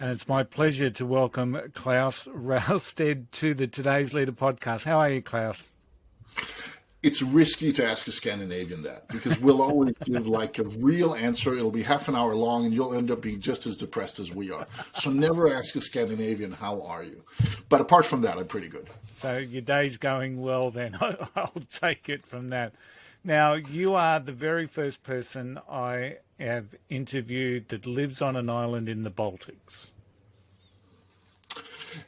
And it's my pleasure to welcome Claus Raasted to the Today's Leader podcast. How are you, Claus? It's risky to ask a Scandinavian that because we'll always give like a real answer. It'll be half an hour long and you'll end up being just as depressed as we are. So never ask a Scandinavian, how are you? But apart from that, I'm pretty good. So your day's going well then. I'll take it from that. Now, you are the very first person I have interviewed that lives on an island in the Baltics.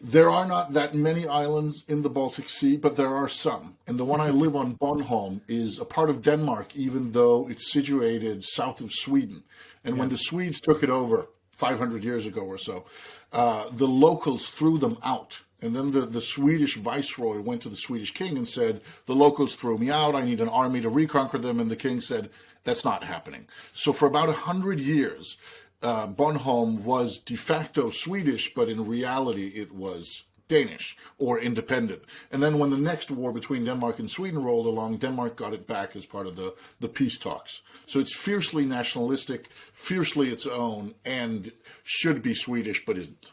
There are not that many islands in the Baltic Sea, but there are some. And the one I live on, BORNHOLM, is a part of Denmark, even though it's situated south of Sweden. And when the Swedes took it over 500 years ago or so, the locals threw them out. And then the Swedish viceroy went to the Swedish king and said, the locals threw me out. I need an army to reconquer them. And the king said, that's not happening. So for about 100 years, Bornholm was de facto Swedish, but in reality it was Danish or independent. And then when the next war between Denmark and Sweden rolled along, Denmark got it back as part of the peace talks. So it's fiercely nationalistic, fiercely its own, and should be Swedish, but isn't.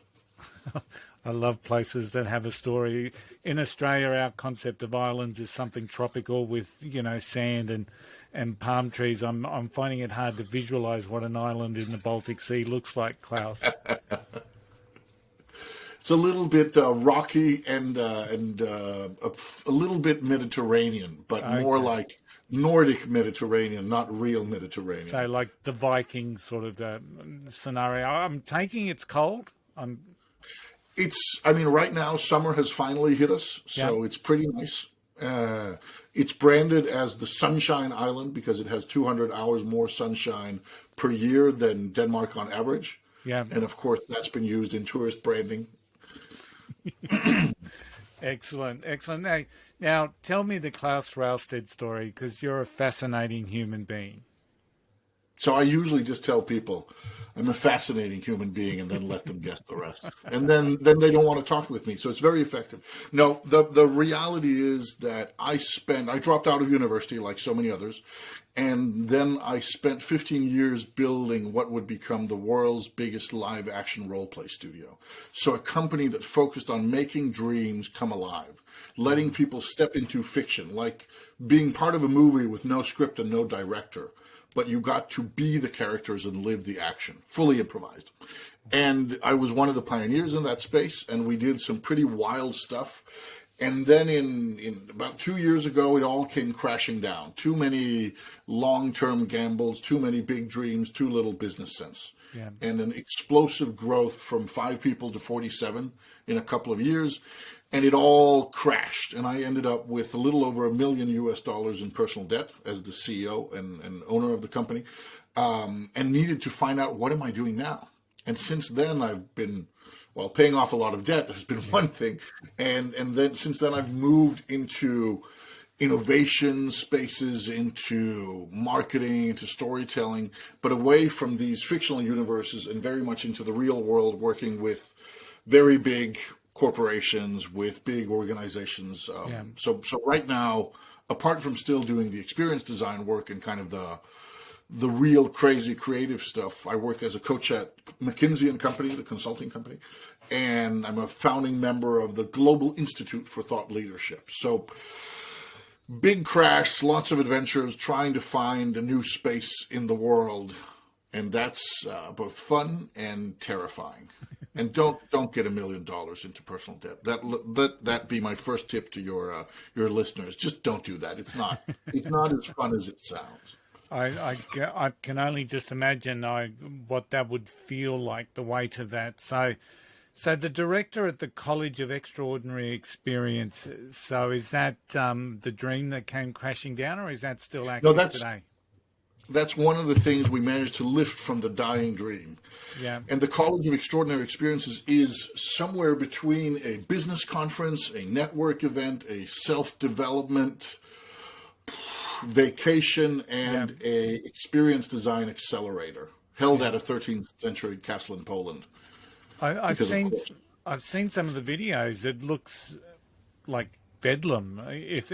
I love places that have a story. In Australia, our concept of islands is something tropical with, sand and palm trees. I'm finding it hard to visualize what an island in the Baltic Sea looks like, Claus. It's a little bit rocky and a little bit Mediterranean, but more like Nordic Mediterranean, not real Mediterranean. So like the Viking sort of scenario. I'm taking it's cold. Right now, summer has finally hit us, so it's pretty nice. It's branded as the Sunshine Island because it has 200 hours more sunshine per year than Denmark on average. Yeah. And of course, that's been used in tourist branding. Excellent. Now, tell me the Claus Raasted story because you're a fascinating human being. So I usually just tell people I'm a fascinating human being and then let them guess the rest. And then they don't want to talk with me. So it's very effective. No, the reality is that I dropped out of university like so many others. And then I spent 15 years building what would become the world's biggest live action role play studio. So a company that focused on making dreams come alive, letting people step into fiction, like being part of a movie with no script and no director. But you got to be the characters and live the action, fully improvised. And I was one of the pioneers in that space, and we did some pretty wild stuff. And then in about 2 years ago, it all came crashing down. Too many long-term gambles, too many big dreams, too little business sense. Yeah. And an explosive growth from 5 people to 47 in a couple of years. And it all crashed. And I ended up with a little over $1 million in personal debt as the CEO and owner of the company, and needed to find out, what am I doing now? And since then, I've been, paying off a lot of debt has been one thing. And then since then, I've moved into innovation spaces, into marketing, into storytelling, but away from these fictional universes and very much into the real world, working with very big corporations, with big organizations. So right now, apart from still doing the experience design work and kind of the real crazy creative stuff, I work as a coach at McKinsey Company, the consulting company, and I'm a founding member of the Global Institute for Thought Leadership. So big crash, lots of adventures, trying to find a new space in the world. And that's both fun and terrifying. And don't get $1 million into personal debt. That be my first tip to your listeners. Just don't do that. It's not as fun as it sounds. I can only just imagine what that would feel like, the weight of that. So the director at the College of Extraordinary Experiences. So is that the dream that came crashing down, or is that still active today? That's one of the things we managed to lift from the dying dream. Yeah. And the College of Extraordinary Experiences is somewhere between a business conference, a network event, a self-development vacation, and a experience design accelerator held at a 13th century castle in Poland. I've seen some of the videos. It looks like bedlam. If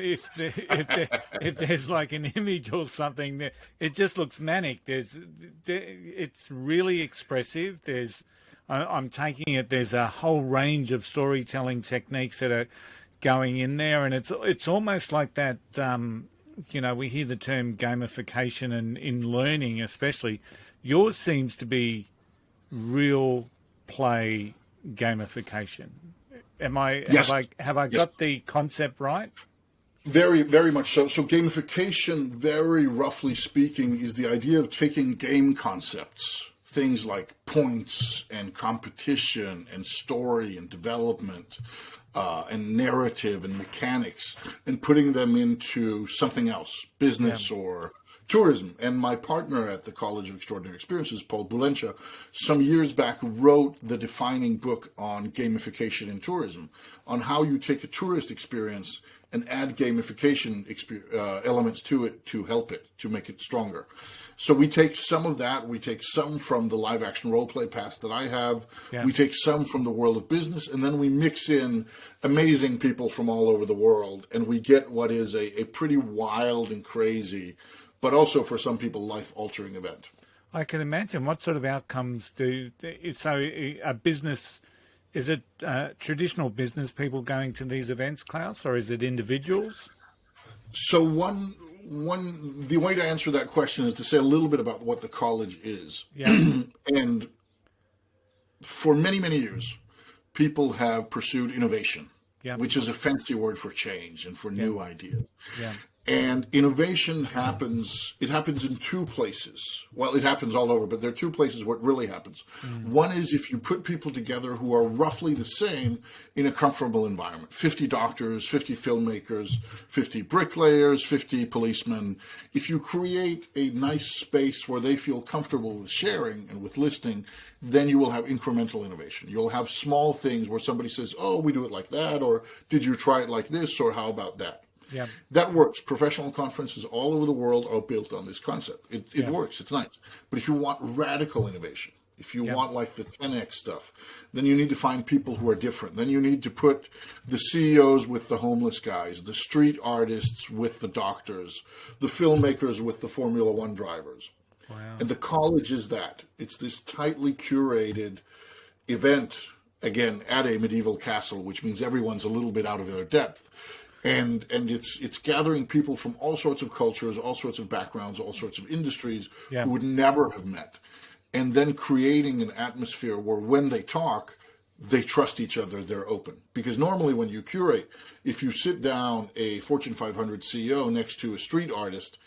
there's like an image or something, it just looks manic. It's really expressive. I'm taking it there's a whole range of storytelling techniques that are going in there, and it's almost like that. We hear the term gamification, and in learning, especially, yours seems to be real play gamification. Yes. Have I Yes. got the concept right? Very, very much so. So gamification, very roughly speaking, is the idea of taking game concepts, things like points and competition and story and development and narrative and mechanics, and putting them into something else, business or tourism. And my partner at the College of Extraordinary Experiences, Paul Boulencha, some years back wrote the defining book on gamification in tourism, on how you take a tourist experience and add gamification elements to it to help it, to make it stronger. So we take some of that. We take some from the live action role play past that I have. Yeah. We take some from the world of business, and then we mix in amazing people from all over the world, and we get what is a pretty wild and crazy, but also for some people life-altering event. I can imagine. What sort of outcomes so a business? Is it traditional business people going to these events, Klaus, or is it individuals? So the way to answer that question is to say a little bit about what the college is. Yeah. And for many, many years, people have pursued innovation, which is a fancy word for change and for new ideas. Yeah. And innovation happens in two places. Well, it happens all over, but there are two places where it really happens. One is if you put people together who are roughly the same in a comfortable environment. 50 doctors, 50 filmmakers, 50 bricklayers, 50 policemen. If you create a nice space where they feel comfortable with sharing and with listening, then you will have incremental innovation. You'll have small things where somebody says, oh, we do it like that, or did you try it like this, or how about that? Yeah. That works. Professional conferences all over the world are built on this concept. It works. It's nice. But if you want radical innovation, if you want like the 10x stuff, then you need to find people who are different. Then you need to put the CEOs with the homeless guys, the street artists with the doctors, the filmmakers with the Formula One drivers. Wow. And the college is that. It's this tightly curated event, again, at a medieval castle, which means everyone's a little bit out of their depth. And it's gathering people from all sorts of cultures, all sorts of backgrounds, all sorts of industries who would never have met. And then creating an atmosphere where when they talk, they trust each other, they're open. Because normally when you curate, if you sit down a Fortune 500 CEO next to a street artist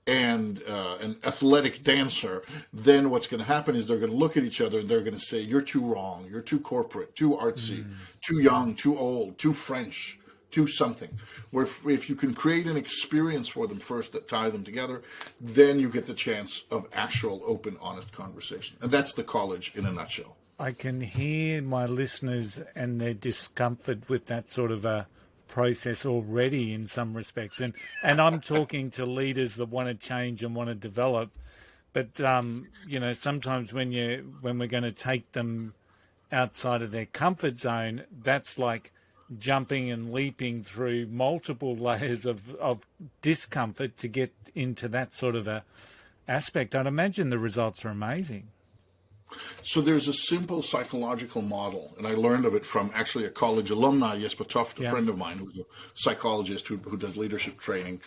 and an athletic dancer, then what's going to happen is they're going to look at each other and they're going to say, you're too wrong, you're too corporate, too artsy, too young, too old, too French. Do something where if you can create an experience for them first that tie them together, then you get the chance of actual open, honest conversation. And that's the college in a nutshell. I can hear my listeners and their discomfort with that sort of a process already in some respects. And I'm talking to leaders that want to change and want to develop. But, sometimes when we're going to take them outside of their comfort zone, that's like jumping and leaping through multiple layers of discomfort to get into that sort of a aspect. I'd imagine the results are amazing. So there's a simple psychological model, and I learned of it from actually a college alumni, Jesper Toft, a friend of mine who's a psychologist who does leadership training.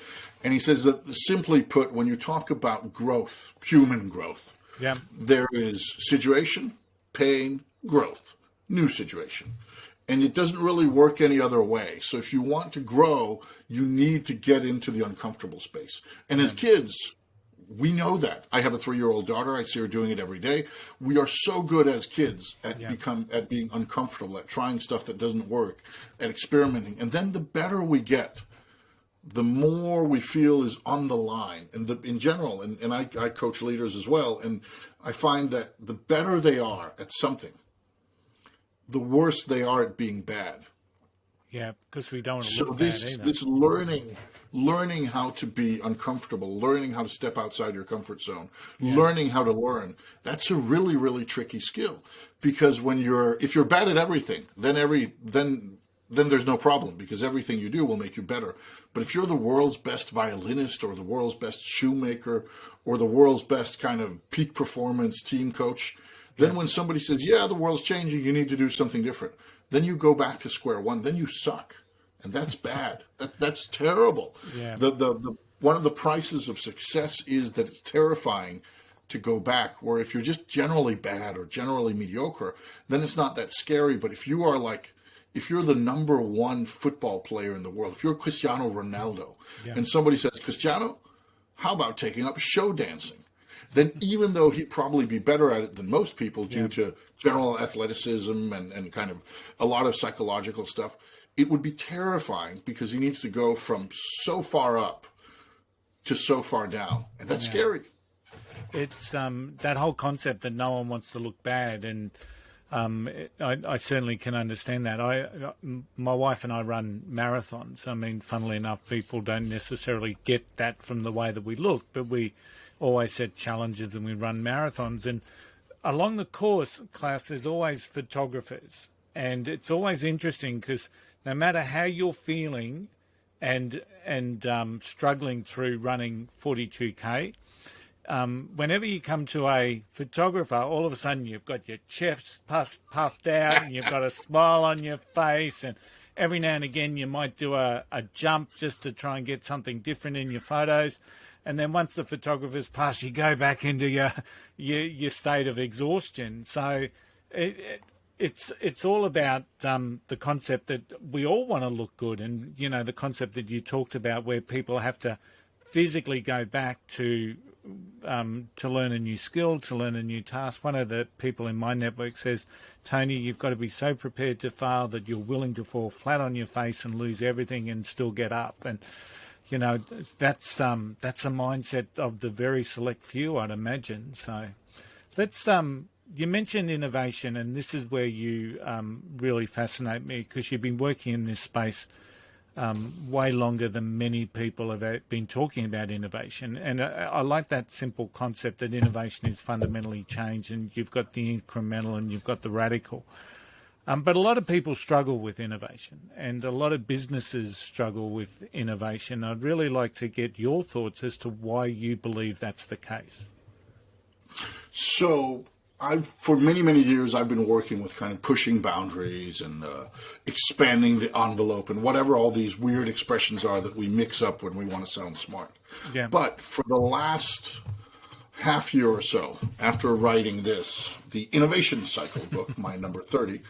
And he says that simply put, when you talk about growth, human growth, there is situation, pain, growth, new situation. And it doesn't really work any other way. So if you want to grow, you need to get into the uncomfortable space. And as kids, we know that. I have a 3-year-old daughter. I see her doing it every day. We are so good as kids at being uncomfortable, at trying stuff that doesn't work, at experimenting. And then the better we get, the more we feel is on the line. And in general, and I coach leaders as well, and I find that the better they are at something, the worse they are at being bad. Yeah, because we don't want to look bad either. This learning how to be uncomfortable, learning how to step outside your comfort zone, learning how to learn, that's a really, really tricky skill. Because if you're bad at everything, then there's no problem, because everything you do will make you better. But if you're the world's best violinist or the world's best shoemaker or the world's best kind of peak performance team coach, Then when somebody says, yeah, the world's changing, you need to do something different, then you go back to square one. Then you suck. And that's bad. That's terrible. Yeah. The one of the prices of success is that it's terrifying to go back, where if you're just generally bad or generally mediocre, then it's not that scary. But if you are if you're the number one football player in the world, if you're Cristiano Ronaldo, and somebody says, Cristiano, how about taking up show dancing? Then even though he'd probably be better at it than most people due to general athleticism and kind of a lot of psychological stuff, it would be terrifying because he needs to go from so far up to so far down. And that's scary. It's that whole concept that no one wants to look bad, and I certainly can understand that. My wife and I run marathons. I mean, funnily enough, people don't necessarily get that from the way that we look, but we always set challenges and we run marathons. And along the course, Klaus, there's always photographers, and it's always interesting because no matter how you're feeling and struggling through running 42K, whenever you come to a photographer, all of a sudden you've got your chest puffed out and you've got a smile on your face, and every now and again you might do a jump just to try and get something different in your photos. And then once the photographer's passed, you go back into your state of exhaustion. So it's all about the concept that we all want to look good, and the concept that you talked about, where people have to physically go back to learn a new skill, to learn a new task. One of the people in my network says, Tony, you've got to be so prepared to fail that you're willing to fall flat on your face and lose everything and still get up. And that's a mindset of the very select few, I'd imagine. So let's you mentioned innovation, and this is where you really fascinate me, because you've been working in this space way longer than many people have been talking about innovation. And I like that simple concept that innovation is fundamentally change, and you've got the incremental and you've got the radical. But a lot of people struggle with innovation, and a lot of businesses struggle with innovation. I'd really like to get your thoughts as to why you believe that's the case. So for many, many years, I've been working with kind of pushing boundaries and expanding the envelope and whatever all these weird expressions are that we mix up when we want to sound smart. Yeah. But for the last half year or so, after writing the Innovation Cycle book, my number 30,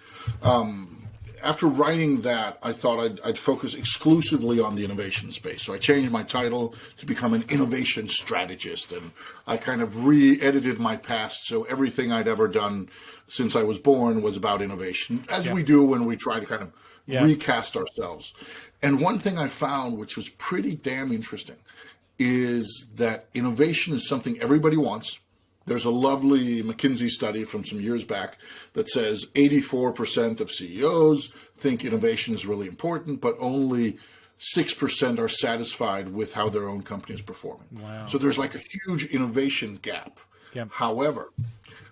after writing that, I thought I'd focus exclusively on the innovation space. So I changed my title to become an innovation strategist, and I kind of re-edited my past. So everything I'd ever done since I was born was about innovation, as we do when we try to kind of recast ourselves. And one thing I found, which was pretty damn interesting, is that innovation is something everybody wants. There's a lovely McKinsey study from some years back that says 84% of CEOs think innovation is really important, but only 6% are satisfied with how their own company is performing. Wow. So there's like a huge innovation gap. Yep. However,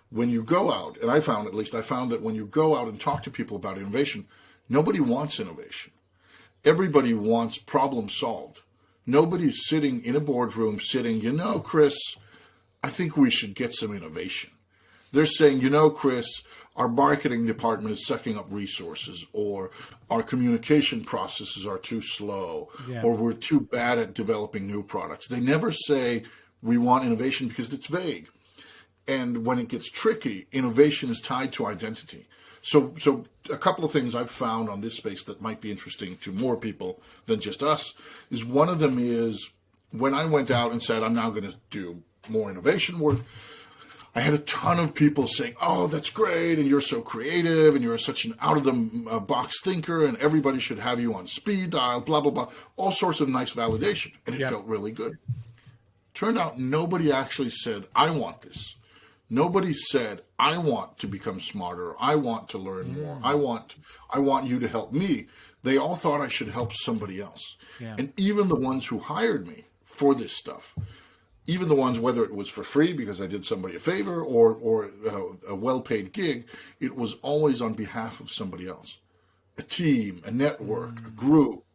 when you go out, and I found that when you go out and talk to people about innovation, nobody wants innovation. Everybody wants problem solved. Nobody's sitting in a boardroom Chris, I think we should get some innovation. They're saying, Chris, our marketing department is sucking up resources, or our communication processes are too slow, or we're too bad at developing new products. They never say we want innovation because it's vague. And when it gets tricky, innovation is tied to identity. So a couple of things I've found on this space that might be interesting to more people than just us is, one of them is when I went out and said, I'm now going to do more innovation work, I had a ton of people saying, oh, that's great, and you're so creative, and you're such an out-of-the-box thinker, and everybody should have you on speed dial, blah, blah, blah, all sorts of nice validation, and it felt really good. Turned out nobody actually said, I want this. Nobody said, I want to become smarter, I want to learn more, I want you to help me. They all thought I should help somebody else. Yeah. And even the ones who hired me for this stuff, even the ones, whether it was for free because I did somebody a favor or a well-paid gig, it was always on behalf of somebody else. A team, a network, a group,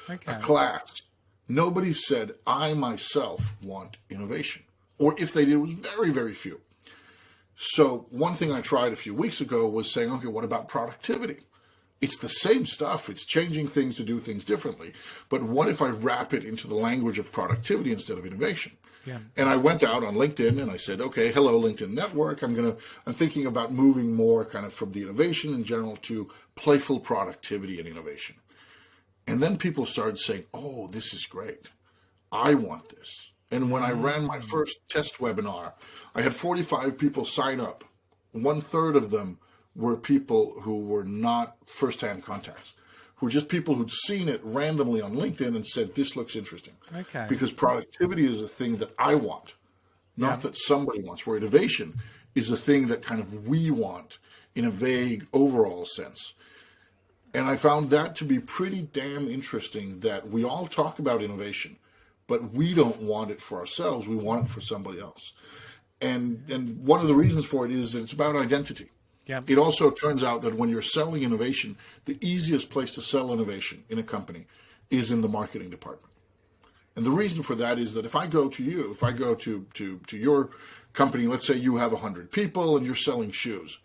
a class. Nobody said, I myself want innovation. Or if they did, it was very, very few. So one thing I tried a few weeks ago was saying, okay, what about productivity? It's the same stuff. It's changing things to do things differently. But what if I wrap it into the language of productivity instead of innovation? Yeah. And I went out on LinkedIn and I said, okay, hello, LinkedIn network. I'm thinking about moving more kind of from the innovation in general to playful productivity and innovation. And then people started saying, oh, this is great. I want this. And when I ran my first test webinar, I had 45 people sign up. 1/3 of them were people who were not first-hand contacts, who were just people who'd seen it randomly on LinkedIn and said, this looks interesting. Okay. Because productivity is a thing that I want, not that somebody wants, where innovation is a thing that kind of we want in a vague overall sense. And I found that to be pretty damn interesting, that we all talk about innovation, but we don't want it for ourselves. We want it for somebody else. And one of the reasons for it is that it's about identity. Yeah. It also turns out that when you're selling innovation, the easiest place to sell innovation in a company is in the marketing department. And the reason for that is that if I go to you, if I go to your company, let's say you have 100 people and you're selling shoes,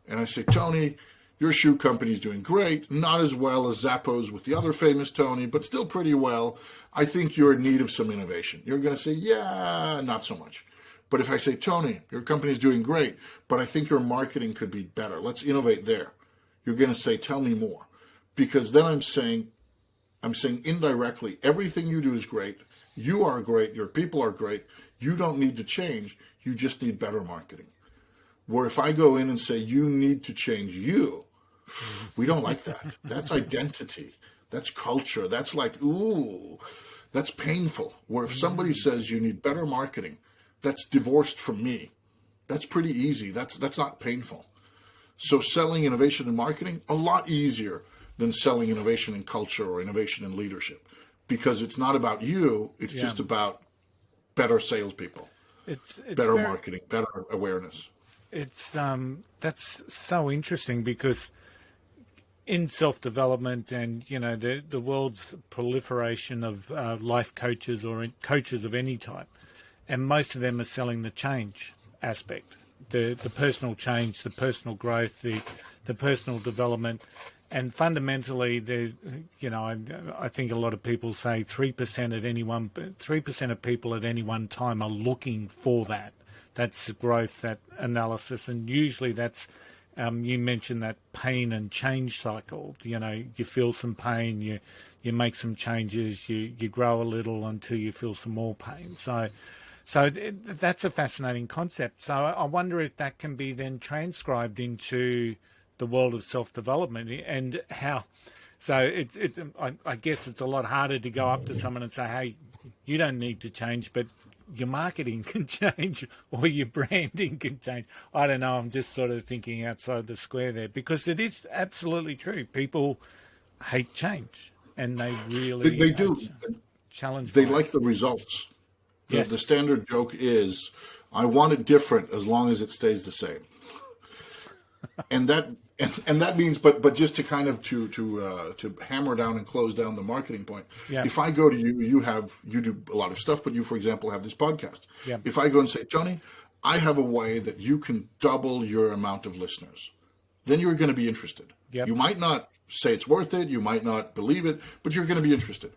and I say, Tony, your shoe company is doing great, not as well as Zappos with the other famous Tony, but still pretty well. I think you're in need of some innovation. You're going to say, yeah, not so much. But if I say, Tony, your company is doing great, but I think your marketing could be better. Let's innovate there. You're going to say, tell me more. Because then I'm saying indirectly, everything you do is great. You are great. Your people are great. You don't need to change. You just need better marketing. Where if I go in and say, you need to change you, we don't like that. That's identity. That's culture. That's like, ooh, that's painful. Where if somebody says you need better marketing, that's divorced from me. That's pretty easy. That's not painful. So selling innovation in marketing, a lot easier than selling innovation in culture or innovation in leadership, because it's not about you. It's just about better salespeople, it's better marketing, better awareness. It's that's so interesting, because in self-development and, you know, the world's proliferation of life coaches or coaches of any type, and most of them are selling the change aspect, the personal change, the personal growth, the personal development. And fundamentally, I think a lot of people say 3% of people at any one time are looking for that. That's growth, that analysis, and usually that's, you mentioned that pain and change cycle. You know, you feel some pain, you make some changes, you grow a little until you feel some more pain. So that's a fascinating concept. So I wonder if that can be then transcribed into the world of self-development, and how. So I guess it's a lot harder to go up to someone and say, hey, you don't need to change, but your marketing can change or your branding can change. I don't know. I'm just sort of thinking outside the square there, because it is absolutely true. People hate change, and they really they do challenge. They like the results. Yes. The standard joke is, I want it different as long as it stays the same. And that means, but just to kind of to hammer down and close down the marketing point. Yeah. If I go to you, you do a lot of stuff, but you, for example, have this podcast. Yeah. If I go and say, Tony, I have a way that you can double your amount of listeners, then you're going to be interested. Yep. You might not say it's worth it, you might not believe it, but you're going to be interested.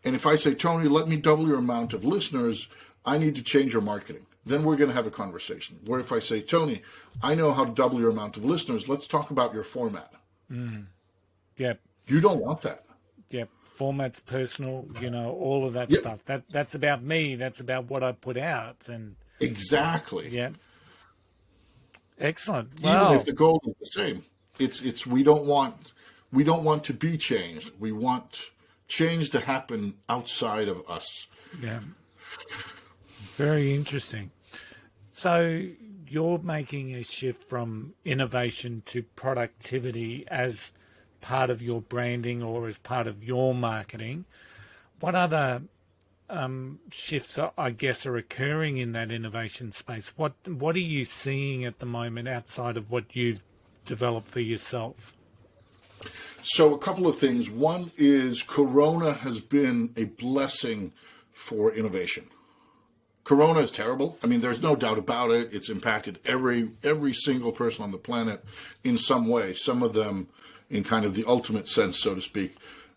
And if I say, Tony, let me double your amount of listeners, I need to change your marketing, then we're going to have a conversation. Where if I say, Tony, I know how to double your amount of listeners, let's talk about your format. Yep. You don't want that. Yep. Format's personal, you know, all of that stuff. That's about me. That's about what I put out. And exactly. Yeah. Excellent. Even if the goal is the same, it's we don't want to be changed. We want change to happen outside of us. Yeah. Very interesting. So you're making a shift from innovation to productivity as part of your branding or as part of your marketing. What other shifts, I guess, are occurring in that innovation space? What are you seeing at the moment outside of what you've developed for yourself? So a couple of things. One is Corona has been a blessing for innovation. Corona is terrible. I mean, there's no doubt about it. It's impacted every single person on the planet in some way, some of them in kind of the ultimate sense, so to speak.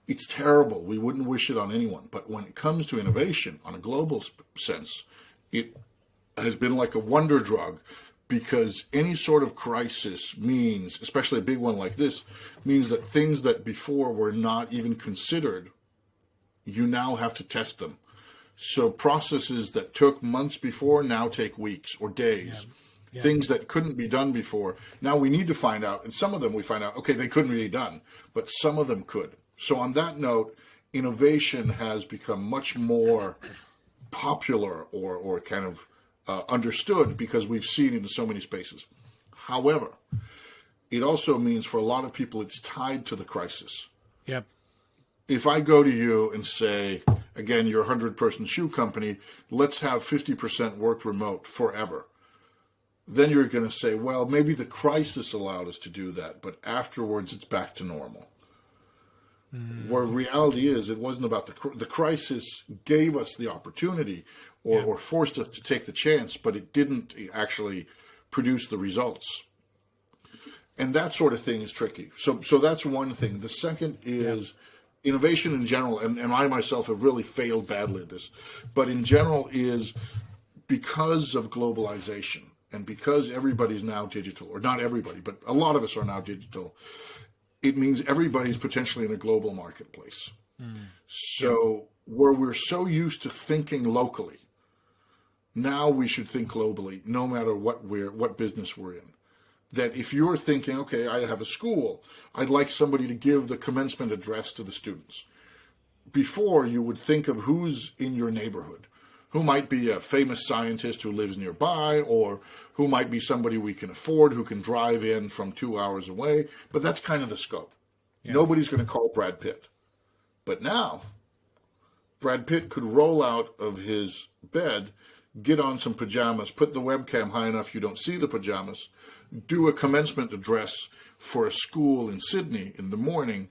It's terrible. We wouldn't wish it on anyone. But when it comes to innovation on a global sense, it has been like a wonder drug, because any sort of crisis means, especially a big one like this, means that things that before were not even considered, you now have to test them. So processes that took months before now take weeks or days. Yeah. Yeah. Things that couldn't be done before, now we need to find out, and some of them we find out, okay, they couldn't be done, but some of them could. So on that note, innovation has become much more popular or kind of understood, because we've seen it in so many spaces. However, it also means for a lot of people it's tied to the crisis. Yep. If I go to you and say, again, you're a 100-person shoe company, let's have 50% work remote forever, then you're going to say, well, maybe the crisis allowed us to do that, but afterwards it's back to normal. Where reality is, it wasn't about the crisis gave us the opportunity or forced us to take the chance, but it didn't actually produce the results. And that sort of thing is tricky. So that's one thing. The second is innovation in general, and I myself have really failed badly at this, but in general is because of globalization and because everybody's now digital, or not everybody, but a lot of us are now digital, it means everybody's potentially in a global marketplace. So where we're so used to thinking locally, now we should think globally, no matter what business we're in. That if you're thinking, okay, I have a school, I'd like somebody to give the commencement address to the students. Before, you would think of who's in your neighborhood, who might be a famous scientist who lives nearby, or who might be somebody we can afford who can drive in from 2 hours away. But that's kind of the scope. Yeah. Nobody's going to call Brad Pitt. But now, Brad Pitt could roll out of his bed, get on some pajamas, put the webcam high enough you don't see the pajamas, do a commencement address for a school in Sydney in the morning,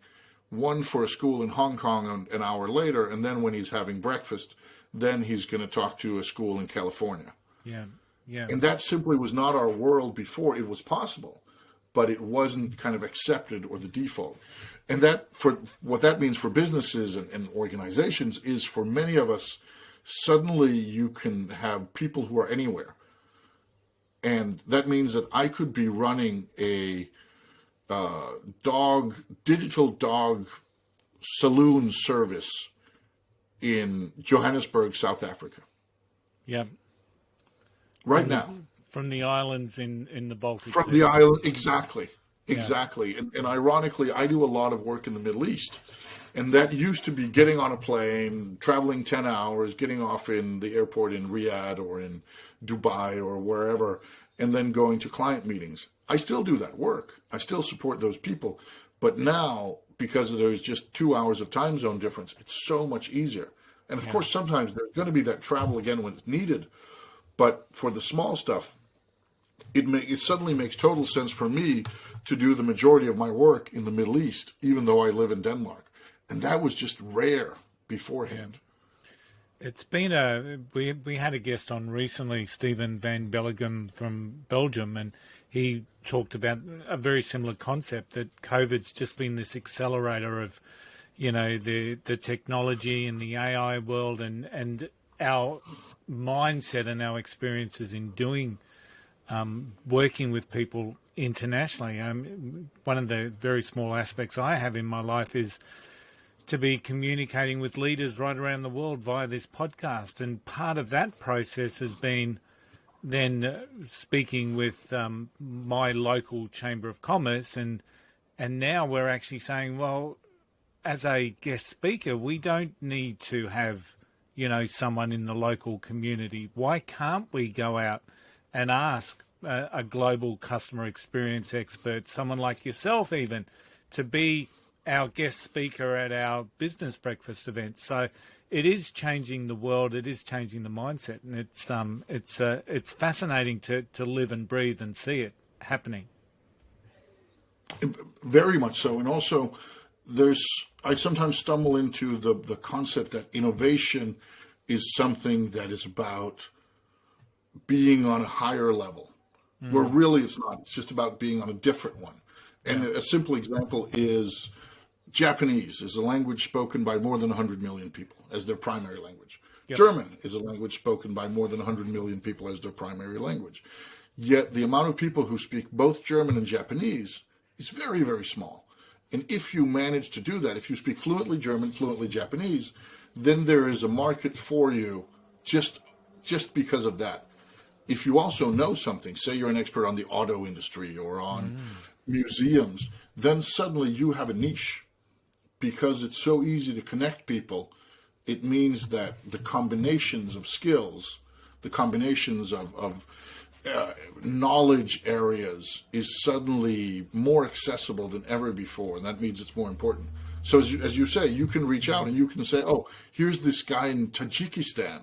one for a school in Hong Kong an hour later, and then when he's having breakfast, then he's going to talk to a school in California. Yeah, yeah. And that simply was not our world before. It was possible, but it wasn't kind of accepted or the default. And that, for what that means for businesses and organizations, is for many of us, suddenly you can have people who are anywhere. And that means that I could be running a digital dog saloon service in Johannesburg, South Africa. Yeah. Right now. From the islands in the Baltic. From the island, exactly. Exactly. Yeah. And ironically, I do a lot of work in the Middle East. And that used to be getting on a plane, traveling 10 hours, getting off in the airport in Riyadh or in Dubai or wherever, and then going to client meetings. I still do that work. I still support those people. But now, because there's just 2 hours of time zone difference, it's so much easier. And of course, sometimes there's going to be that travel again when it's needed. But for the small stuff, it suddenly makes total sense for me to do the majority of my work in the Middle East, even though I live in Denmark. And that was just rare beforehand. It's been we had a guest on recently, Stephen Van Belleghem from Belgium, and he talked about a very similar concept, that COVID's just been this accelerator of, the technology and the AI world and our mindset and our experiences in doing working with people internationally. One of the very small aspects I have in my life is to be communicating with leaders right around the world via this podcast. And part of that process has been then speaking with my local Chamber of Commerce. And now we're actually saying, well, as a guest speaker, we don't need to have, someone in the local community. Why can't we go out and ask a global customer experience expert, someone like yourself even, to be our guest speaker at our business breakfast event? So it is changing the world. It is changing the mindset, and it's fascinating to live and breathe and see it happening. Very much so. And also, I sometimes stumble into the concept that innovation is something that is about being on a higher level, where really it's not. It's just about being on a different one. And a simple example is Japanese is a language spoken by more than 100 million people as their primary language. Yep. German is a language spoken by more than 100 million people as their primary language. Yet the amount of people who speak both German and Japanese is very, very small. And if you manage to do that, if you speak fluently German, fluently Japanese, then there is a market for you just because of that. If you also know something, say you're an expert on the auto industry or on museums, then suddenly you have a niche. Because it's so easy to connect people, it means that the combinations of skills, the combinations of knowledge areas is suddenly more accessible than ever before, and that means it's more important. So as you say, you can reach out and you can say, oh, here's this guy in Tajikistan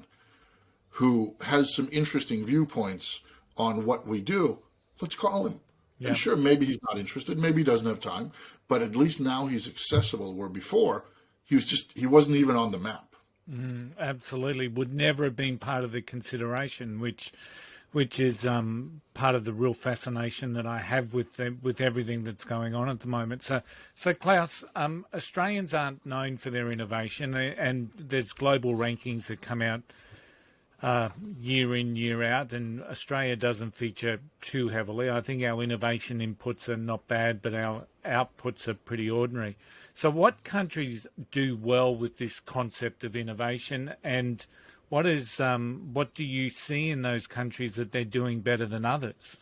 who has some interesting viewpoints on what we do. Let's call him. Yeah. And sure, maybe he's not interested, maybe he doesn't have time, but at least now he's accessible, where before he wasn't even on the map. Absolutely. Would never have been part of the consideration, which is part of the real fascination that I have with everything that's going on at the moment. So Claus, Australians aren't known for their innovation, and there's global rankings that come out year in, year out, and Australia doesn't feature too heavily. I think our innovation inputs are not bad, but our outputs are pretty ordinary. So what countries do well with this concept of innovation, and what do you see in those countries that they're doing better than others?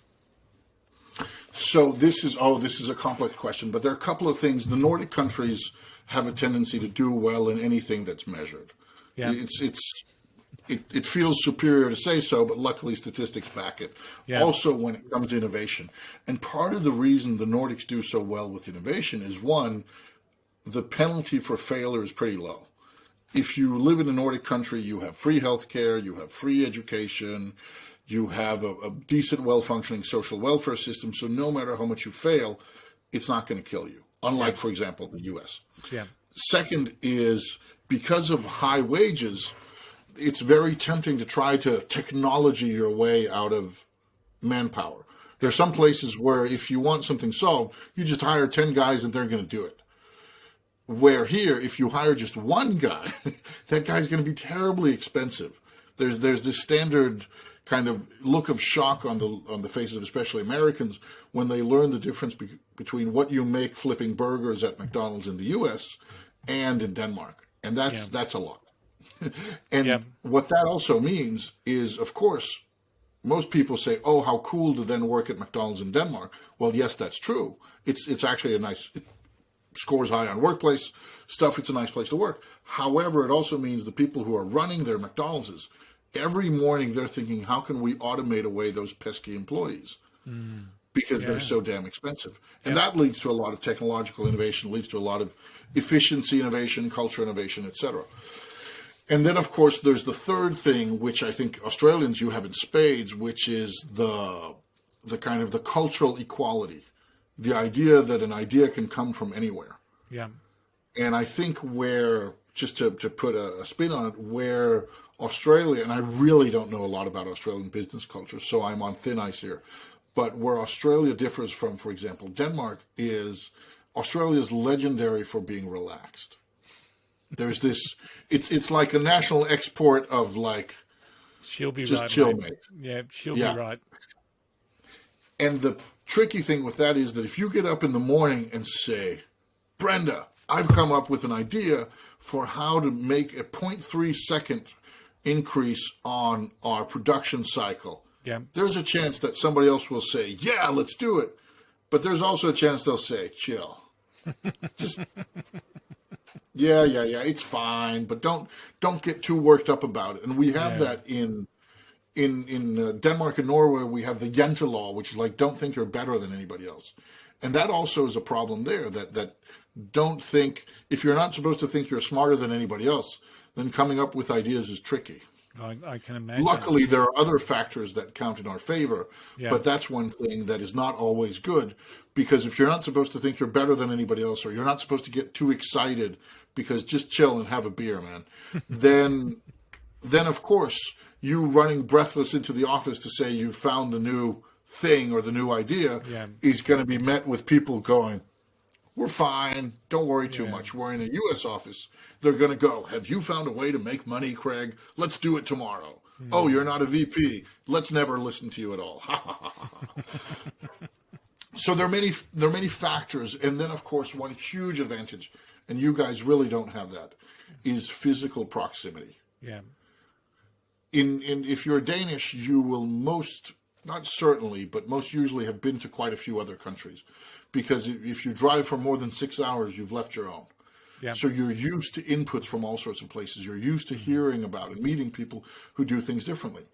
So this is a complex question, but there are a couple of things. The Nordic countries have a tendency to do well in anything that's measured. Yeah. It feels superior to say so, but luckily statistics back it. Yeah. Also, when it comes to innovation. And part of the reason the Nordics do so well with innovation is, one, the penalty for failure is pretty low. If you live in a Nordic country, you have free healthcare, you have free education, you have a decent, well-functioning social welfare system, so no matter how much you fail, it's not going to kill you, unlike, for example, the U.S. Yeah. Second is, because of high wages, it's very tempting to try to technology your way out of manpower. There are some places where if you want something solved, you just hire 10 guys and they're going to do it. Where here, if you hire just one guy, that guy's going to be terribly expensive. There's this standard kind of look of shock on the faces of especially Americans when they learn the difference between what you make flipping burgers at McDonald's in the U.S. and in Denmark. And that's a lot. And what that also means is, of course, most people say, oh, how cool to then work at McDonald's in Denmark. Well, yes, that's true. It's actually it scores high on workplace stuff. It's a nice place to work. However, it also means the people who are running their McDonald's, every morning they're thinking, how can we automate away those pesky employees? Because they're so damn expensive. And that leads to a lot of technological innovation, leads to a lot of efficiency innovation, culture innovation, etc. And then, of course, there's the third thing, which I think Australians you have in spades, which is the kind of the cultural equality, the idea that an idea can come from anywhere. Yeah. And I think where, just to put a spin on it, where Australia, and I really don't know a lot about Australian business culture, so I'm on thin ice here, but where Australia differs from, for example, Denmark, is Australia's legendary for being relaxed. There's this, it's like a national export of like, she'll be just right, chill, mate. mate. Yeah, she'll be right. And the tricky thing with that is that if you get up in the morning and say, Brenda, I've come up with an idea for how to make a 0.3 second increase on our production cycle. Yeah. There's a chance that somebody else will say, yeah, let's do it. But there's also a chance they'll say, chill. Just, yeah, it's fine, but don't get too worked up about it. And we have that in Denmark and Norway. We have the Jente law, which is like, don't think you're better than anybody else. And that also is a problem there, that don't think, if you're not supposed to think you're smarter than anybody else, then coming up with ideas is tricky. I can imagine. Luckily, there are other factors that count in our favor, but that's one thing that is not always good, because if you're not supposed to think you're better than anybody else, or you're not supposed to get too excited because just chill and have a beer, man, then then of course you running breathless into the office to say you found the new thing or the new idea is going to be met with people going, we're fine, don't worry too much. We're in a U.S. office. They're going to go, have you found a way to make money, Craig? Let's do it tomorrow. Oh, you're not a VP. Let's never listen to you at all. So there are many factors. And then, of course, one huge advantage, and you guys really don't have that, is physical proximity. Yeah. If you're Danish, you will not certainly, but most usually have been to quite a few other countries. Because if you drive for more than 6 hours, you've left your own. Yeah. So you're used to inputs from all sorts of places. You're used to hearing about and meeting people who do things differently.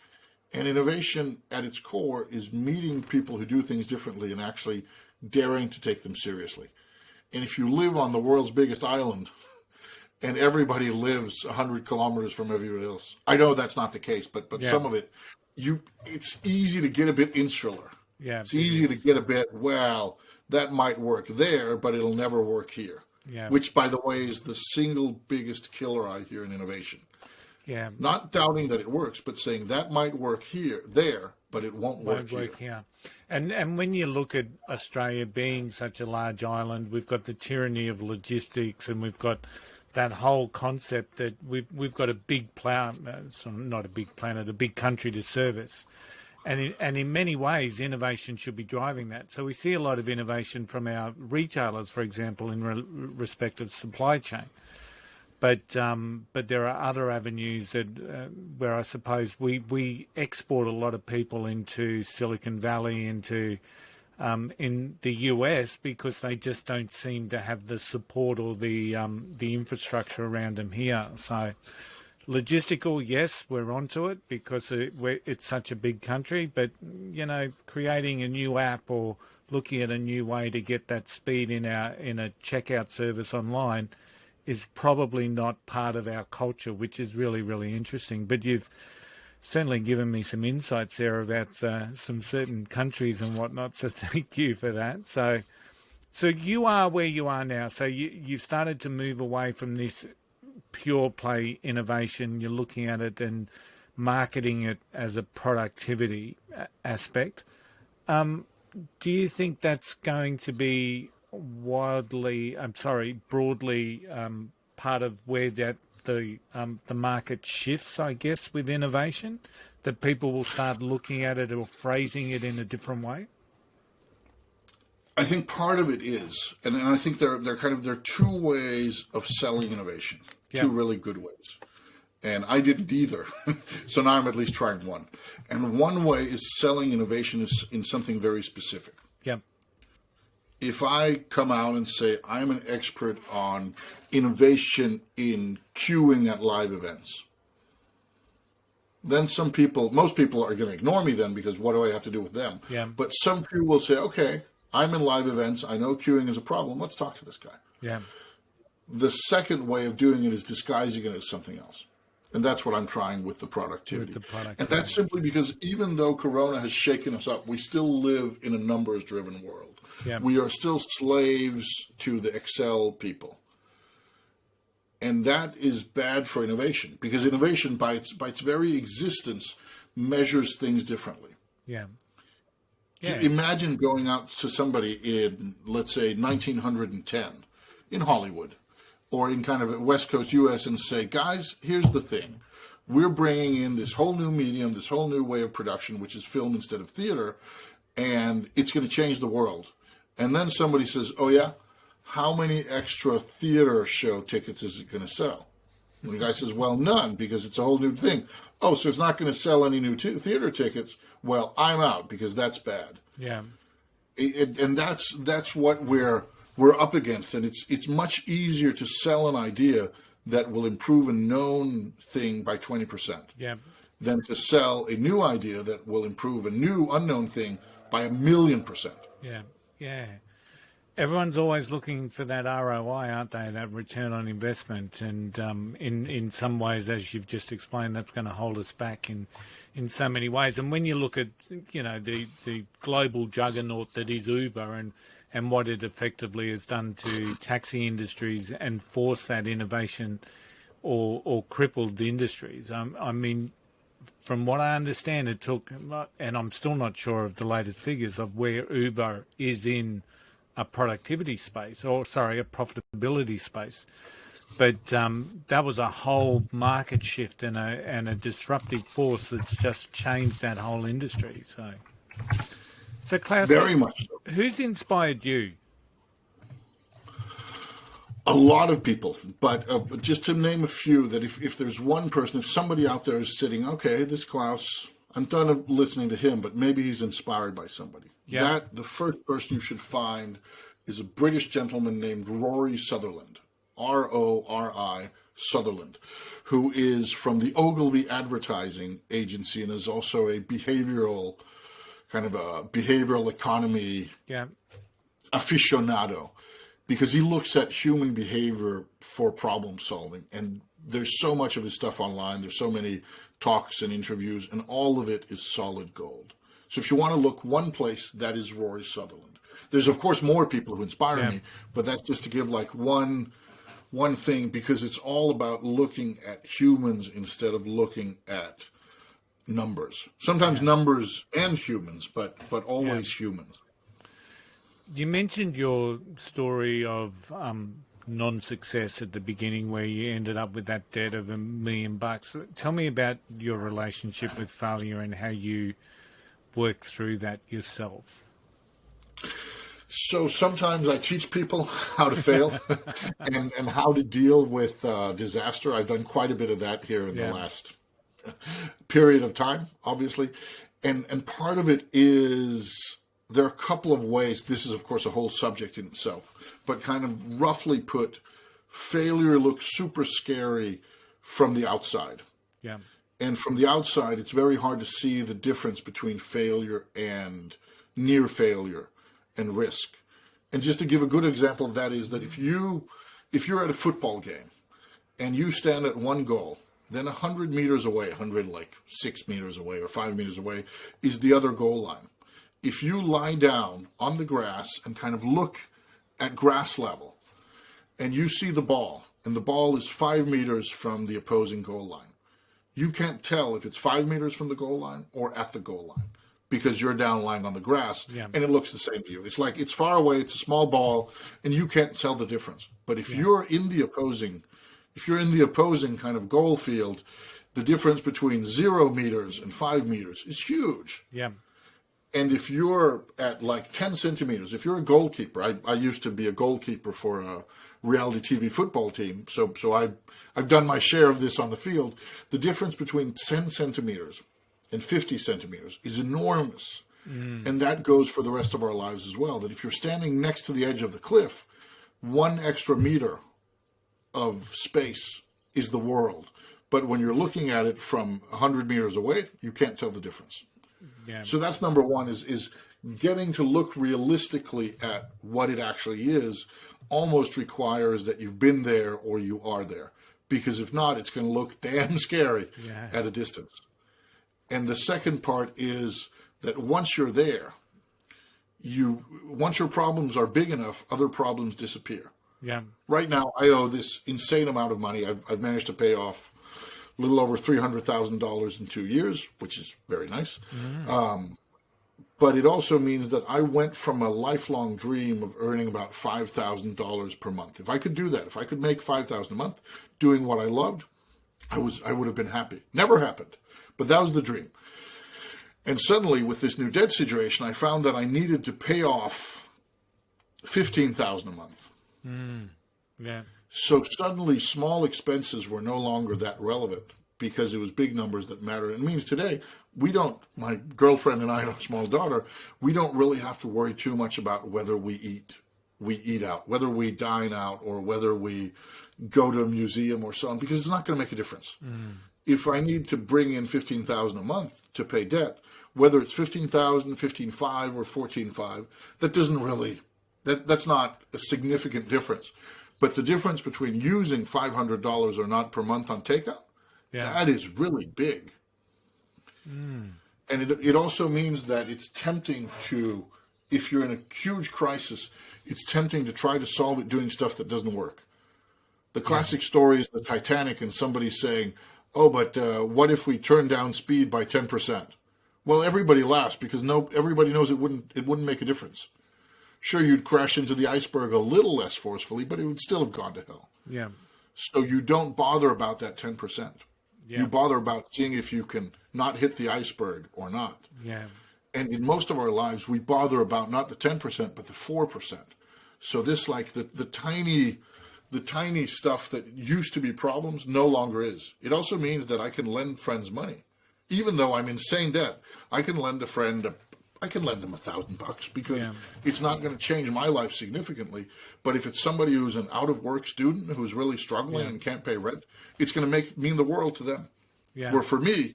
And innovation at its core is meeting people who do things differently and actually daring to take them seriously. And if you live on the world's biggest island and everybody lives 100 kilometers from everybody else, I know that's not the case, but some of it, it's easy to get a bit insular. Yeah, it's easy to get a bit, well, that might work there, but it'll never work here. Yeah. Which, by the way, is the single biggest killer I hear in innovation. Yeah. Not doubting that it works, but saying that might work there, but it won't work here. And when you look at Australia being such a large island, we've got the tyranny of logistics, and we've got that whole concept that we've got a big planet, not a big planet, a big country to service. And in many ways, innovation should be driving that. So we see a lot of innovation from our retailers, for example, in respect of supply chain. But there are other avenues that where I suppose we export a lot of people into Silicon Valley, into in the US, because they just don't seem to have the support or the infrastructure around them here. So. Logistical, yes, we're onto it because it's such a big country, but, creating a new app or looking at a new way to get that speed in a checkout service online is probably not part of our culture, which is really, really interesting. But you've certainly given me some insights there about some certain countries and whatnot, so thank you for that. So you are where you are now. So you've started to move away from this pure play innovation. You're looking at it and marketing it as a productivity aspect. Do you think that's going to be broadly part of where that the market shifts, I guess, with innovation, that people will start looking at it or phrasing it in a different way? I think part of it is, and I think there are two ways of selling innovation. Two really good ways. And I didn't either. So now I'm at least trying one. And one way is selling innovation in something very specific. Yeah. If I come out and say I'm an expert on innovation in queuing at live events, then most people are going to ignore me then, because what do I have to do with them? Yeah. But some people will say, okay, I'm in live events. I know queuing is a problem. Let's talk to this guy. Yeah. The second way of doing it is disguising it as something else. And that's what I'm trying with the productivity. And that's simply because even though Corona has shaken us up, we still live in a numbers-driven world. Yeah. We are still slaves to the Excel people. And that is bad for innovation, because innovation, by its very existence, measures things differently. Yeah. Imagine going out to somebody in, let's say, 1910 in Hollywood, or in kind of West Coast U.S. and say, guys, here's the thing. We're bringing in this whole new medium, this whole new way of production, which is film instead of theater, and it's going to change the world. And then somebody says, oh, yeah? How many extra theater show tickets is it going to sell? And the guy says, well, none, because it's a whole new thing. Oh, so it's not going to sell any new theater tickets? Well, I'm out, because that's bad. Yeah. And that's what we're up against, and it's much easier to sell an idea that will improve a known thing by 20%, than to sell a new idea that will improve a new unknown thing by 1,000,000%. Yeah. Everyone's always looking for that ROI, aren't they? That return on investment, and in some ways, as you've just explained, that's going to hold us back in so many ways. And when you look at the global juggernaut that is Uber, and what it effectively has done to taxi industries and force that innovation or crippled the industries. I mean, from what I understand, it took, and I'm still not sure of the latest figures of where Uber is in a productivity space, or sorry, a profitability space. But that was a whole market shift and a disruptive force that's just changed that whole industry. So Klaus, Very much so. who's inspired you? A lot of people, but just to name a few, that if there's one person, if somebody out there is sitting, okay, this Klaus, I'm done of listening to him, but maybe he's inspired by somebody. Yeah. The first person you should find is a British gentleman named Rory Sutherland, Rori Sutherland, who is from the Ogilvy Advertising Agency and is also a behavioral economy aficionado, because he looks at human behavior for problem solving. And there's so much of his stuff online. There's so many talks and interviews, and all of it is solid gold. So if you want to look one place, that is Rory Sutherland. There's, of course, more people who inspire me, but that's just to give like one thing, because it's all about looking at humans instead of looking at numbers. Sometimes numbers and humans, but always humans. You mentioned your story of non-success at the beginning, where you ended up with that debt of $1 million. Tell me about your relationship with failure and how you work through that yourself. So sometimes I teach people how to fail and how to deal with disaster. I've done quite a bit of that here in the last period of time, obviously. And part of it is, there are a couple of ways. This is, of course, a whole subject in itself, but kind of roughly put, failure looks super scary from the outside. Yeah. And from the outside, it's very hard to see the difference between failure and near failure and risk. And just to give a good example of that is that if you're at a football game and you stand at one goal, then 100 meters away, 100 like 6 meters away or 5 meters away, is the other goal line. If you lie down on the grass and kind of look at grass level and you see the ball, and the ball is 5 meters from the opposing goal line, you can't tell if it's 5 meters from the goal line or at the goal line, because you're down lying on the grass and it looks the same to you. It's like it's far away, it's a small ball, and you can't tell the difference. But if you're in the opposing kind of goal field, the difference between 0 meters and 5 meters is huge. Yeah. And if you're at like 10 centimeters, if you're a goalkeeper, I used to be a goalkeeper for a reality TV football team, so I've done my share of this on the field. The difference between 10 centimeters and 50 centimeters is enormous. And that goes for the rest of our lives as well, that if you're standing next to the edge of the cliff, 1 extra meter of space is the world. But when you're looking at it from 100 meters away, you can't tell the difference. Yeah. So that's number one, is getting to look realistically at what it actually is almost requires that you've been there or you are there. Because if not, it's going to look damn scary at a distance. And the second part is that once you're there, once your problems are big enough, other problems disappear. Yeah. Right now, I owe this insane amount of money. I've managed to pay off a little over $300,000 in 2 years, which is very nice. But it also means that I went from a lifelong dream of earning about $5,000 per month. If I could do that, if I could make $5,000 a month doing what I loved, I would have been happy. Never happened, but that was the dream. And suddenly, with this new debt situation, I found that I needed to pay off $15,000 a month. Yeah. So suddenly, small expenses were no longer that relevant, because it was big numbers that mattered. It means today, my girlfriend and I have a small daughter, we don't really have to worry too much about whether we eat out, whether we dine out, or whether we go to a museum or so on, because it's not going to make a difference. If I need to bring in $15,000 a month to pay debt, whether it's $15,000, $15,500, or $14,500, that doesn't really, that's not a significant difference. But the difference between using $500 or not per month on takeout, that is really big. And it also means that it's tempting to, if you're in a huge crisis, it's tempting to try to solve it doing stuff that doesn't work. The classic story is the Titanic and somebody saying, oh, but what if we turn down speed by 10%? Well, everybody laughs because everybody knows it wouldn't make a difference. Sure, you'd crash into the iceberg a little less forcefully, but it would still have gone to hell. Yeah. So you don't bother about that 10%. Yeah. You bother about seeing if you can not hit the iceberg or not. Yeah. And in most of our lives, we bother about not the 10%, but the 4%. So this, like the tiny stuff that used to be problems no longer is. It also means that I can lend friends money. Even though I'm insane debt, I can lend a friend, I can lend them $1,000 because it's not going to change my life significantly. But if it's somebody who's an out-of-work student who's really struggling and can't pay rent, it's going to mean the world to them. Yeah. Where for me,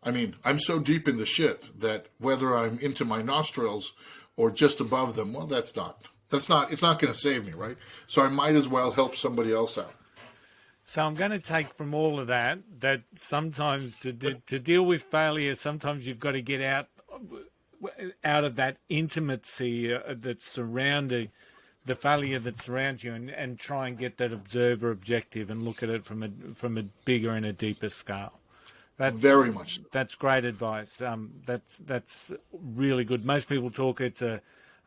I mean, I'm so deep in the shit that whether I'm into my nostrils or just above them, well, it's not going to save me, right? So I might as well help somebody else out. So I'm going to take from all of that sometimes to deal with failure, sometimes you've got to get out of that intimacy that's surrounding the failure that surrounds you, and try and get that observer objective and look at it from a bigger and a deeper scale. That's very much. That's great advice. That's really good. Most people talk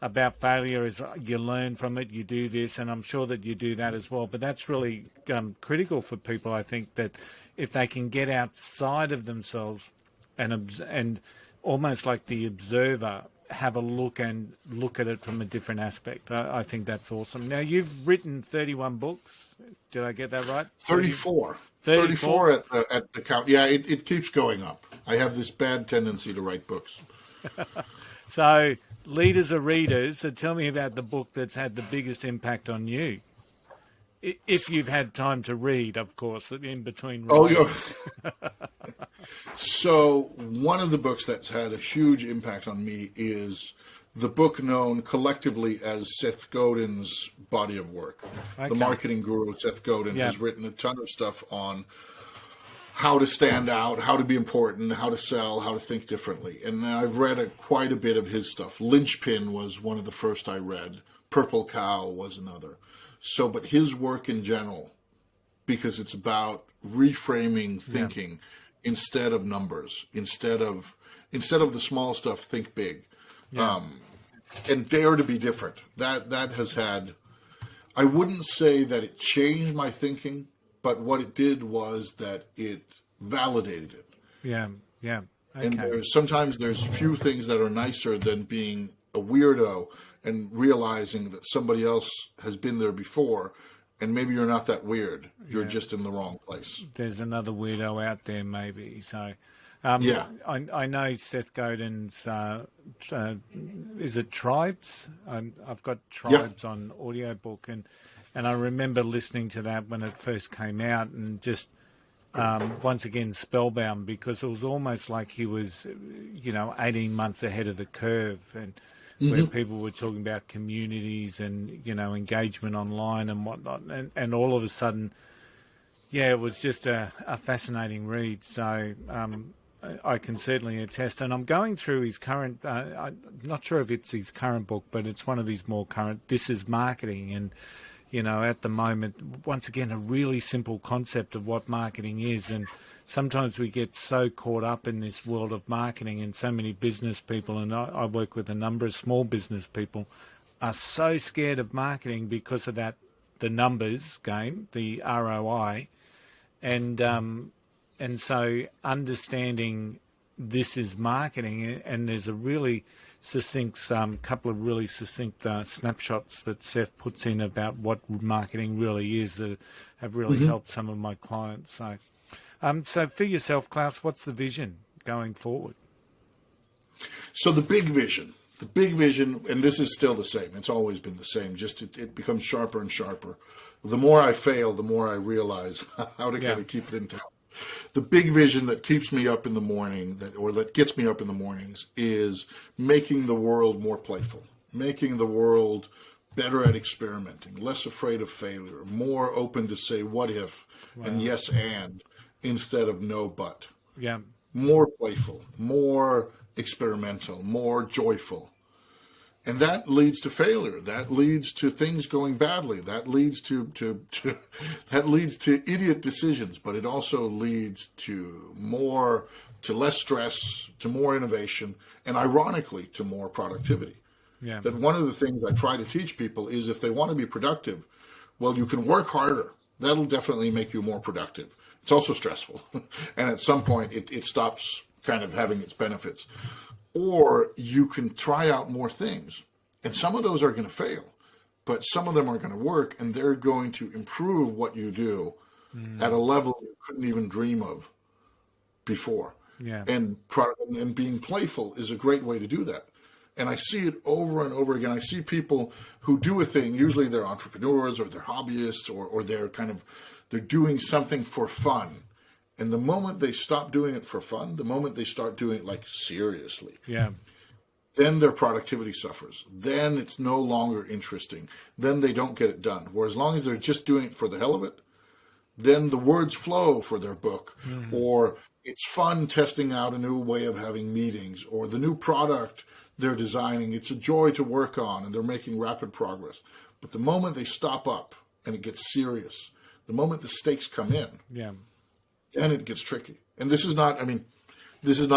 about failure is you learn from it, you do this, and I'm sure that you do that as well. But that's really critical for people, I think, that if they can get outside of themselves and almost like the observer, have a look at it from a different aspect. I think that's awesome. Now, you've written 31 books. Did I get that right? 34. 34 at the count. Yeah, it keeps going up. I have this bad tendency to write books. So, leaders are readers. So tell me about the book that's had the biggest impact on you. If you've had time to read, of course, in between writing. Oh, yeah. So one of the books that's had a huge impact on me is the book known collectively as Seth Godin's body of work. Okay. The marketing guru Seth Godin has written a ton of stuff on how to stand out, how to be important, how to sell, how to think differently. And I've read quite a bit of his stuff. Linchpin was one of the first I read. Purple Cow was another. So, but his work in general, because it's about reframing thinking instead of numbers, instead of the small stuff, think big, and dare to be different. That has had, I wouldn't say that it changed my thinking, but what it did was that it validated it. Yeah. Okay. And sometimes there's few things that are nicer than being a weirdo and realizing that somebody else has been there before, and maybe you're not that weird. You're just in the wrong place. There's another weirdo out there, maybe. So, I know Seth Godin's, is it Tribes? I've got Tribes on audiobook, and I remember listening to that when it first came out, and just once again spellbound, because it was almost like he was, 18 months ahead of the curve, and where people were talking about communities and, engagement online and whatnot. And all of a sudden, it was just a fascinating read. So I can certainly attest. And I'm going through his current, I'm not sure if it's his current book, but it's one of his more current, This is Marketing. And, at the moment, once again, a really simple concept of what marketing is. And sometimes we get so caught up in this world of marketing, and so many business people, and I work with a number of small business people, are so scared of marketing because of that, the numbers game, the ROI. And so understanding this is marketing, and there's a really succinct, couple of really succinct snapshots that Seth puts in about what marketing really is that have really helped some of my clients. So for yourself, Claus, what's the vision going forward? So the big vision, and this is still the same. It's always been the same. Just it becomes sharper and sharper. The more I fail, the more I realize how to kind of keep it in town. The big vision that keeps me up in the morning, that gets me up in the mornings, is making the world more playful, making the world better at experimenting, less afraid of failure, more open to say what if and yes and instead of no but. More playful, more experimental, more joyful. And that leads to failure. That leads to things going badly. That leads to that leads to idiot decisions. But it also leads to less stress, to more innovation, and ironically, to more productivity. Yeah. That one of the things I try to teach people is if they want to be productive, well, you can work harder. That'll definitely make you more productive. It's also stressful, and at some point, it stops kind of having its benefits. Or you can try out more things, and some of those are going to fail, but some of them are going to work, and they're going to improve what you do at a level you couldn't even dream of before. Yeah. And being playful is a great way to do that. And I see it over and over again. I see people who do a thing, usually they're entrepreneurs or they're hobbyists or they're doing something for fun. And the moment they stop doing it for fun, the moment they start doing it like seriously, then their productivity suffers. Then it's no longer interesting. Then they don't get it done. Whereas as long as they're just doing it for the hell of it, then the words flow for their book, or it's fun testing out a new way of having meetings, or the new product they're designing. It's a joy to work on, and they're making rapid progress. But the moment they stop up and it gets serious, the moment the stakes come in, then it gets tricky. And this is not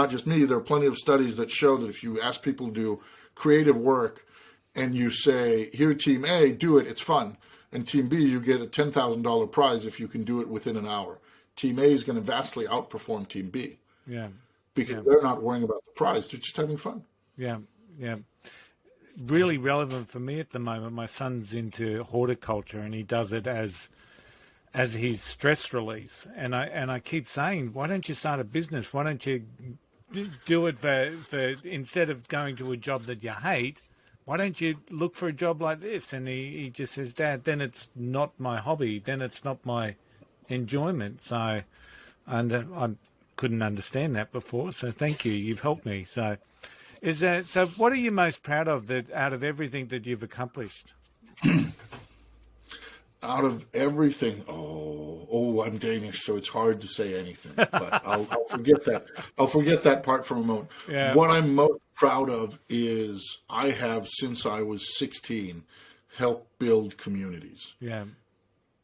just me. There are plenty of studies that show that if you ask people to do creative work and you say, here, team A, do it, it's fun. And team B, you get a $10,000 prize if you can do it within an hour. Team A is going to vastly outperform team B. Because they're not worrying about the prize. They're just having fun. Really relevant for me at the moment. My son's into horticulture, and he does it as his stress release. And I keep saying, why don't you start a business? Why don't you do it for instead of going to a job that you hate? Why don't you look for a job like this? And he just says, Dad, then it's not my hobby. Then it's not my enjoyment. So, and I couldn't understand that before. So thank you. You've helped me. So what are you most proud of out of everything that you've accomplished? Out of everything, I'm Danish, so it's hard to say anything. But I'll forget that. I'll forget that part for a moment. What I'm most proud of is I have, since I was 16, helped build communities.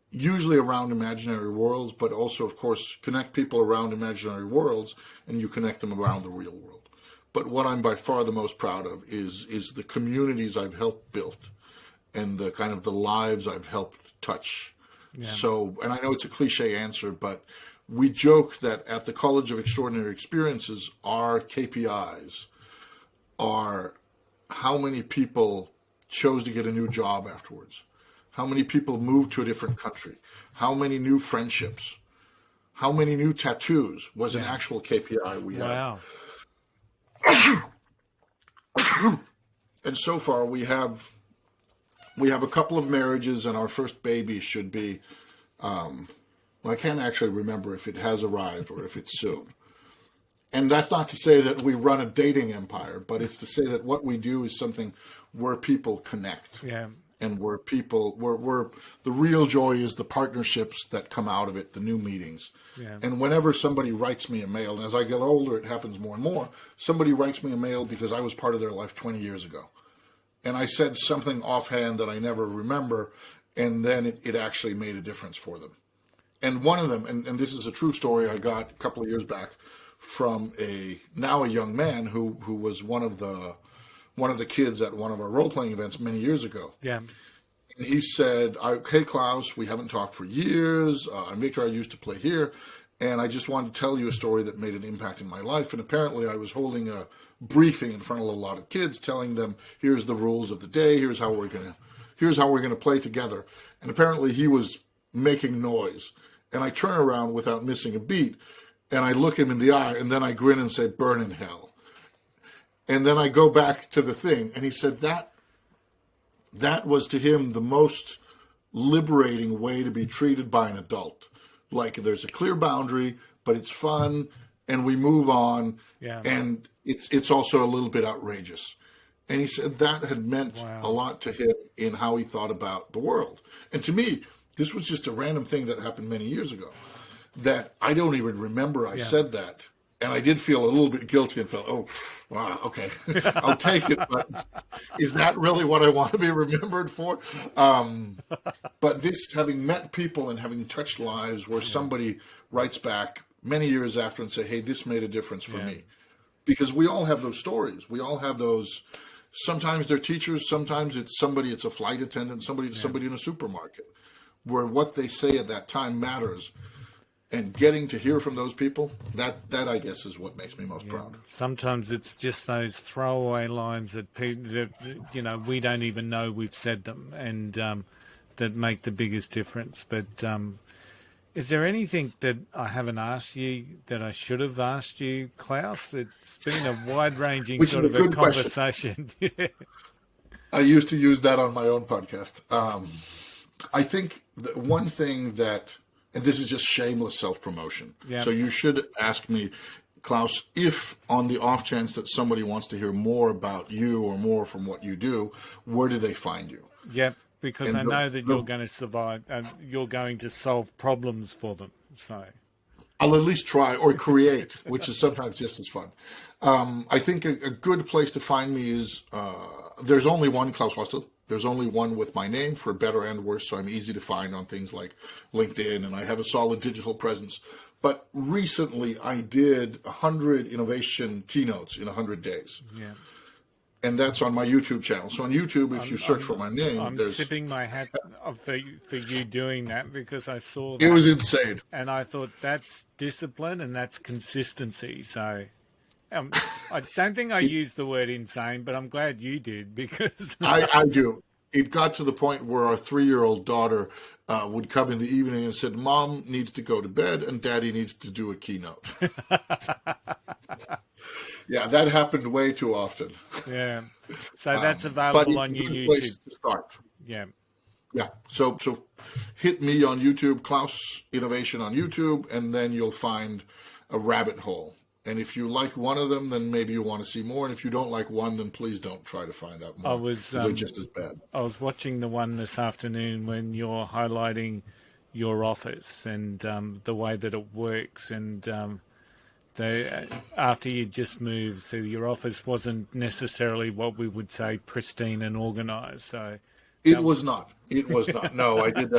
Usually around imaginary worlds, but also, of course, connect people around imaginary worlds, and you connect them around the real world. But what I'm by far the most proud of is the communities I've helped build, and the kind of the lives I've helped touch. So, and I know it's a cliche answer, but we joke that at the College of Extraordinary Experiences, our KPIs are how many people chose to get a new job afterwards, how many people moved to a different country, how many new friendships, how many new tattoos was an actual KPI we had. And so far we have a couple of marriages, and our first baby should be, I can't actually remember if it has arrived or if it's soon. And that's not to say that we run a dating empire, but it's to say that what we do is something where people connect. And where the real joy is the partnerships that come out of it, the new meetings. And whenever somebody writes me a mail, and as I get older, it happens more and more, somebody writes me a mail because I was part of their life 20 years ago. And I said something offhand that I never remember, and then it actually made a difference for them. And one of them, and this is a true story I got a couple of years back from now a young man who was one of the kids at one of our role-playing events many years ago. And he said, hey, Klaus, we haven't talked for years. I'm Victor, I used to play here. And I just wanted to tell you a story that made an impact in my life. And apparently I was holding a briefing in front of a lot of kids, telling them, here's the rules of the day. Here's how we're going to play together. And apparently he was making noise. And I turn around without missing a beat. And I look him in the eye, and then I grin and say, burn in hell. And then I go back to the thing, and he said that was to him the most liberating way to be treated by an adult. Like there's a clear boundary, but it's fun, and we move on, and it's also a little bit outrageous. And he said that had meant a lot to him in how he thought about the world. And to me, this was just a random thing that happened many years ago that I don't even remember I said that. And I did feel a little bit guilty and felt, oh, wow, okay, I'll take it. But is that really what I want to be remembered for? But this, having met people and having touched lives where somebody writes back many years after and say, hey, this made a difference for me. Because we all have those stories. We all have those. Sometimes they're teachers. Sometimes it's somebody, it's a flight attendant, somebody in a supermarket, where what they say at that time matters. And getting to hear from those people, that I guess is what makes me most proud. Sometimes it's just those throwaway lines that people, we don't even know we've said them, and that make the biggest difference. But is there anything that I haven't asked you that I should have asked you, Klaus? It's been a wide-ranging sort of a conversation. I used to use that on my own podcast. I think the one thing that, and this is just shameless self-promotion. Yeah. So you should ask me, Klaus, if on the off chance that somebody wants to hear more about you or more from what you do, where do they find you? Yep, because I know that you're going to survive and you're going to solve problems for them. So I'll at least try, or create, which is sometimes just as fun. I think a good place to find me is, there's only one Claus Raasted. There's only one with my name, for better and worse, so I'm easy to find on things like LinkedIn, and I have a solid digital presence. But recently, I did 100 innovation keynotes in 100 days. Yeah. And that's on my YouTube channel. So on YouTube, if you search for my name, I'm tipping my hat for you doing that, because I saw that. It was insane. And I thought that's discipline and that's consistency. So I don't think I used the word insane, but I'm glad you did, because I do. It got to the point where our 3-year-old daughter would come in the evening and said, Mom needs to go to bed and Daddy needs to do a keynote. Yeah, that happened way too often. Yeah. So that's available on your YouTube. Place to start. Yeah. Yeah. So hit me on YouTube, Klaus Innovation on YouTube, and then you'll find a rabbit hole. And if you like one of them, then maybe you want to see more. And if you don't like one, then please don't try to find out more. They're just as bad. I was watching the one this afternoon when you're highlighting your office and the way that it works. And after you just moved, so your office wasn't necessarily what we would say pristine and organized. So it was not. It was not. No, I did.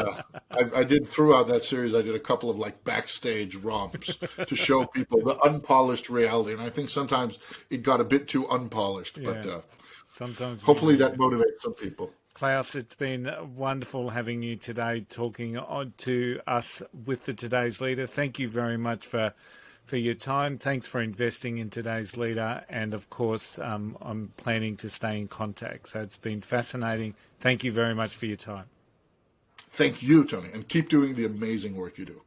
I did throughout that series. I did a couple of backstage romps to show people the unpolished reality, and I think sometimes it got a bit too unpolished. Yeah. But sometimes, hopefully, that motivates some people. Klaus, it's been wonderful having you today, talking on to us with the Today's Leader. Thank you very much for your time. Thanks for investing in Today's Leader. And of course, I'm planning to stay in contact. So it's been fascinating. Thank you very much for your time. Thank you, Tony. And keep doing the amazing work you do.